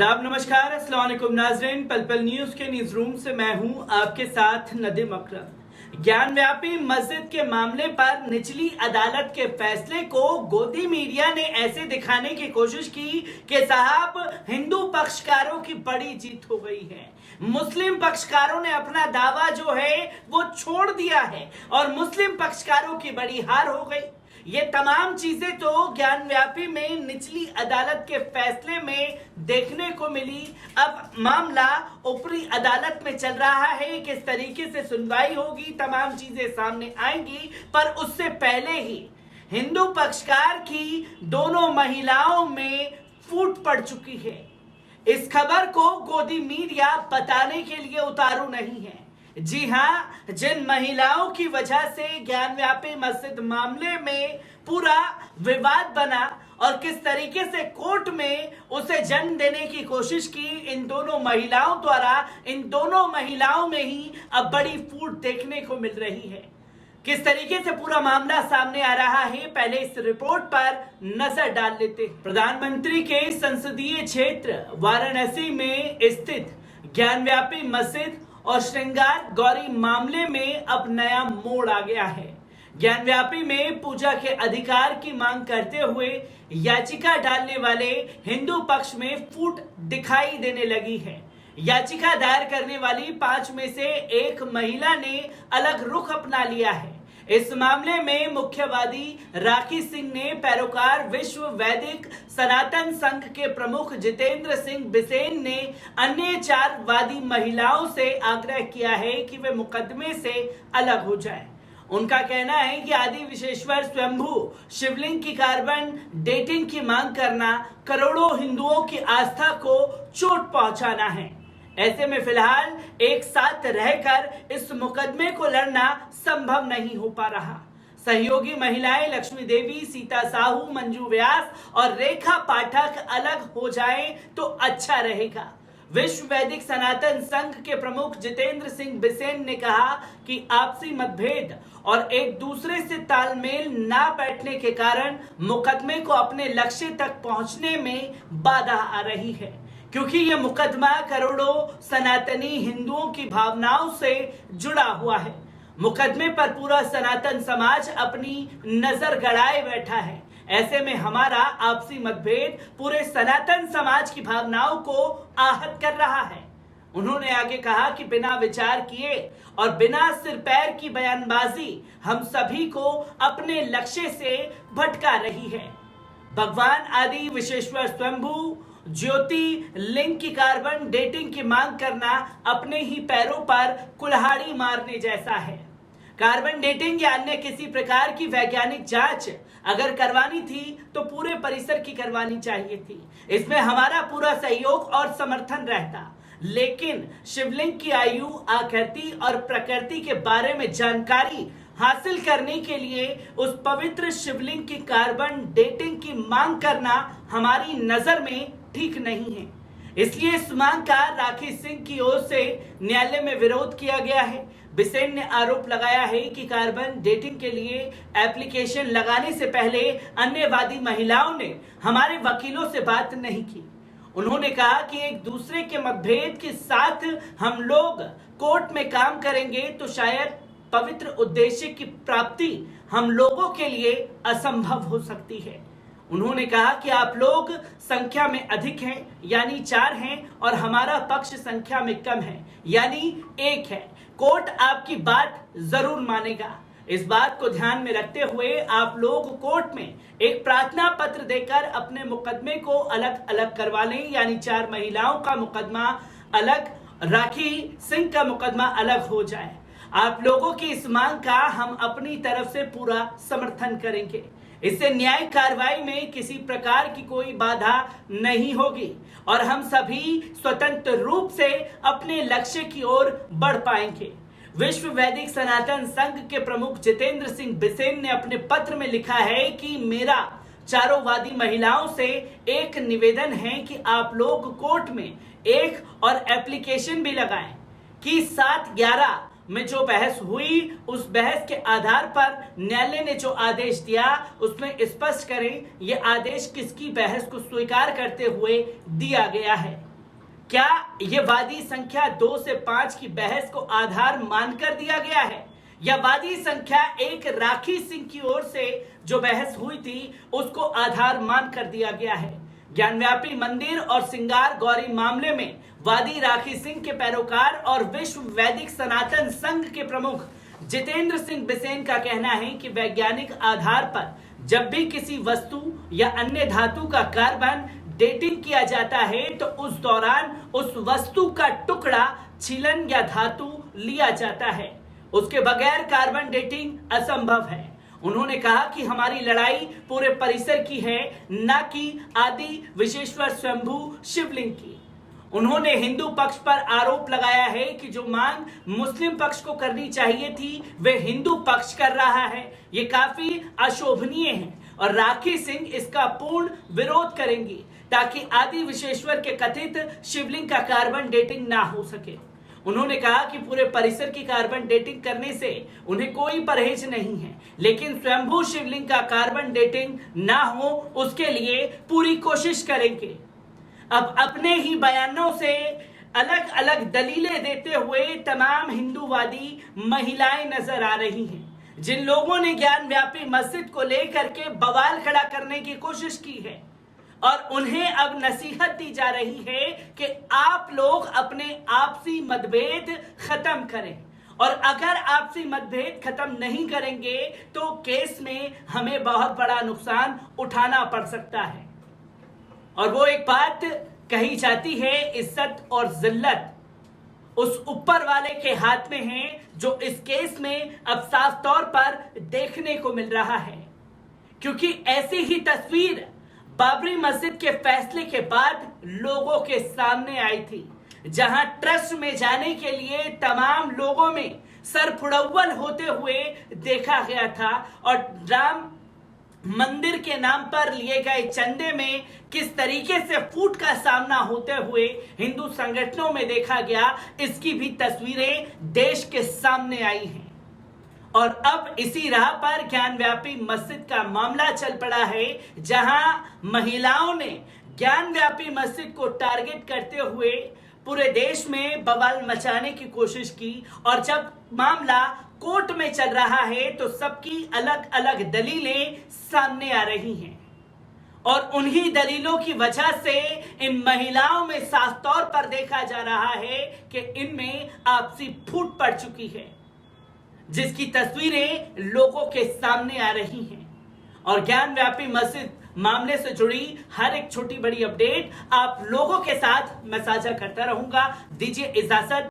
आदाब, नमस्कार, अस्सलाम वालेकुम नाज़रीन। पल पल न्यूज के न्यूज रूम से मैं हूं आपके साथ नदीम अकरम। ज्ञान व्यापी मस्जिद के मामले पर निचली अदालत के फैसले को गोदी मीडिया ने ऐसे दिखाने की कोशिश की कि साहब हिंदू पक्षकारों की बड़ी जीत हो गई है। मुस्लिम पक्षकारों ने अपना दावा जो है वो छोड़ दिया है और मुस्लिम पक्षकारों की बड़ी हार हो गई। ये तमाम चीजें तो ज्ञान व्यापी में निचली अदालत के फैसले में देखने को मिली। अब मामला ऊपरी अदालत में चल रहा है, किस तरीके से सुनवाई होगी, तमाम चीजें सामने आएंगी। पर उससे पहले ही हिंदू पक्षकार की दोनों महिलाओं में फूट पड़ चुकी है। इस खबर को गोदी मीडिया बताने के लिए उतारू नहीं है। जी हाँ, जिन महिलाओं की वजह से ज्ञान व्यापी मस्जिद मामले में पूरा विवाद बना और किस तरीके से कोर्ट में उसे जन्म देने की कोशिश की इन दोनों महिलाओं द्वारा, इन दोनों महिलाओं में ही अब बड़ी फूट देखने को मिल रही है। किस तरीके से पूरा मामला सामने आ रहा है, पहले इस रिपोर्ट पर नजर डाल लेते हैं। प्रधानमंत्री के संसदीय क्षेत्र वाराणसी में स्थित ज्ञान व्यापी मस्जिद और श्रृंगार गौरी मामले में अब नया मोड़ आ गया है। ज्ञान व्यापी में पूजा के अधिकार की मांग करते हुए याचिका डालने वाले हिंदू पक्ष में फूट दिखाई देने लगी है। याचिका दायर करने वाली 5 में से एक महिला ने अलग रुख अपना लिया है। इस मामले में मुख्यवादी राखी सिंह ने पैरोकार विश्व वैदिक सनातन संघ के प्रमुख जितेंद्र सिंह बिसेन ने अन्य 4 वादी महिलाओं से आग्रह किया है कि वे मुकदमे से अलग हो जाएं। उनका कहना है कि आदि विश्वेश्वर स्वयंभू शिवलिंग की कार्बन डेटिंग की मांग करना करोड़ों हिंदुओं की आस्था को चोट पहुंचाना है। ऐसे में फिलहाल एक साथ रहकर इस मुकदमे को लड़ना संभव नहीं हो पा रहा। सहयोगी महिलाएं लक्ष्मी देवी, सीता साहू, मंजू व्यास और रेखा पाठक अलग हो जाएं तो अच्छा रहेगा। विश्व वैदिक सनातन संघ के प्रमुख जितेंद्र सिंह बिसेन ने कहा कि आपसी मतभेद और एक दूसरे से तालमेल ना बैठने के कारण मुकदमे को अपने लक्ष्य तक पहुंचने में बाधा आ रही है, क्योंकि यह मुकदमा करोड़ों सनातनी हिंदुओं की भावनाओं से जुड़ा हुआ है। मुकदमे पर पूरा सनातन समाज अपनी नजर गड़ाए बैठा है। ऐसे में हमारा आपसी मतभेद पूरे सनातन समाज की भावनाओं को आहत कर रहा है। उन्होंने आगे कहा कि बिना विचार किए और बिना सिर पैर की बयानबाजी हम सभी को अपने लक्ष्य से भटका रही है। भगवान आदि विश्वेश्वर स्वयंभू ज्योति लिंग की कार्बन डेटिंग की मांग करना अपने ही पैरों पर कुल्हाड़ी मारने जैसा है। कार्बन डेटिंग या अन्य किसी प्रकार की वैज्ञानिक जांच अगर करवानी थी तो पूरे परिसर की करवानी चाहिए थी। इसमें हमारा पूरा सहयोग और समर्थन रहता, लेकिन शिवलिंग की आयु, आकृति और प्रकृति के बारे में जानकारी हासिल करने के लिए उस पवित्र शिवलिंग की कार्बन डेटिंग की मांग करना हमारी नजर में ठीक नहीं है। इसलिए इस मांग का राखी सिंह की ओर से न्यायालय में विरोध किया गया है। बिसेन ने आरोप लगाया है कि कार्बन डेटिंग के लिए एप्लीकेशन लगाने से पहले अन्य वादी महिलाओं ने हमारे वकीलों से बात नहीं की। उन्होंने कहा कि एक दूसरे के मतभेद के साथ हम लोग कोर्ट में काम करेंगे तो शायद पवित्र उद्देश्य की प्राप्ति हम लोगों के लिए असंभव हो सकती है। उन्होंने कहा कि आप लोग संख्या में अधिक हैं यानी 4 हैं और हमारा पक्ष संख्या में कम है यानी 1 है। कोर्ट आपकी बात जरूर मानेगा। इस बात को ध्यान में रखते हुए आप लोग कोर्ट में एक प्रार्थना पत्र देकर अपने मुकदमे को अलग अलग करवा लें, यानी 4 महिलाओं का मुकदमा अलग, राखी सिंह का मुकदमा अलग हो जाए। आप लोगों की इस मांग का हम अपनी तरफ से पूरा समर्थन करेंगे। इससे न्यायिक कार्रवाई में किसी प्रकार की कोई बाधा नहीं होगी और हम सभी स्वतंत्र रूप से अपने लक्ष्य की ओर बढ़ पाएंगे। विश्व वैदिक सनातन संघ के प्रमुख जितेंद्र सिंह बिसेन ने अपने पत्र में लिखा है कि मेरा चारों वादी महिलाओं से एक निवेदन है कि आप लोग कोर्ट में एक और एप्लीकेशन भी लगाएं कि 7/11 में जो बहस हुई उस बहस के आधार पर न्यायालय ने जो आदेश दिया उसमें स्पष्ट करें ये आदेश किसकी बहस को स्वीकार करते हुए दिया गया है। क्या ये वादी संख्या 2 से 5 की बहस को आधार मानकर दिया गया है, या वादी संख्या 1 राखी सिंह की ओर से जो बहस हुई थी उसको आधार मानकर दिया गया है? ज्ञानव्यापी मंदिर और सिंगार गौरी मामले में वादी राखी सिंह के पैरोकार और विश्व वैदिक सनातन संघ के प्रमुख जितेंद्र सिंह बिसेन का कहना है कि वैज्ञानिक आधार पर जब भी किसी वस्तु या अन्य धातु का कार्बन डेटिंग किया जाता है तो उस दौरान उस वस्तु का टुकड़ा, छीलन या धातु लिया जाता है। उसके बगैर कार्बन डेटिंग असंभव है। उन्होंने कहा कि हमारी लड़ाई पूरे परिसर की है, न कि आदि विश्वेश्वर स्वयंभू शिवलिंग की। उन्होंने हिंदू पक्ष पर आरोप लगाया है कि जो मांग मुस्लिम पक्ष को करनी चाहिए थी वे हिंदू पक्ष कर रहा है। ये काफी अशोभनीय है और राखी सिंह इसका पूर्ण विरोध करेंगी ताकि आदि विश्वेश्वर के कथित शिवलिंग का कार्बन डेटिंग ना हो सके। उन्होंने कहा कि पूरे परिसर की कार्बन डेटिंग करने से उन्हें कोई परहेज नहीं है, लेकिन स्वयंभू शिवलिंग का कार्बन डेटिंग ना हो उसके लिए पूरी कोशिश करेंगे। अब अपने ही बयानों से अलग अलग दलीलें देते हुए तमाम हिंदूवादी महिलाएं नजर आ रही हैं, जिन लोगों ने ज्ञानव्यापी मस्जिद को लेकर के बवाल खड़ा करने की कोशिश की है और उन्हें अब नसीहत दी जा रही है कि आप लोग अपने आपसी मतभेद खत्म करें, और अगर आपसी मतभेद खत्म नहीं करेंगे तो केस में हमें बहुत बड़ा नुकसान उठाना पड़ सकता है। और वो एक बात कही जाती है, इज्जत और जिल्लत उस ऊपर वाले के हाथ में है, जो इस केस में अब साफ तौर पर देखने को मिल रहा है। क्योंकि ऐसी ही तस्वीर बाबरी मस्जिद के फैसले के बाद लोगों के सामने आई थी, जहां ट्रस्ट में जाने के लिए तमाम लोगों में सर फुड़ौल होते हुए देखा गया था, और राम मंदिर के नाम पर लिए गए चंदे में किस तरीके से फूट का सामना होते हुए हिंदू संगठनों में देखा गया, इसकी भी तस्वीरें देश के सामने आई हैं। और अब इसी राह पर ज्ञानव्यापी मस्जिद का मामला चल पड़ा है, जहां महिलाओं ने ज्ञानव्यापी मस्जिद को टारगेट करते हुए पूरे देश में बवाल मचाने की कोशिश की। और जब मामला कोर्ट में चल रहा है तो सबकी अलग अलग दलीलें सामने आ रही हैं, और उन्हीं दलीलों की वजह से इन महिलाओं में साफ तौर पर देखा जा रहा है कि इनमें आपसी फूट पड़ चुकी है, जिसकी तस्वीरें लोगों के सामने आ रही हैं। और ज्ञानव्यापी मस्जिद मामले से जुड़ी हर एक छोटी बड़ी अपडेट आप लोगों के साथ मैं साझा करता रहूंगा। दीजिए इजाजत।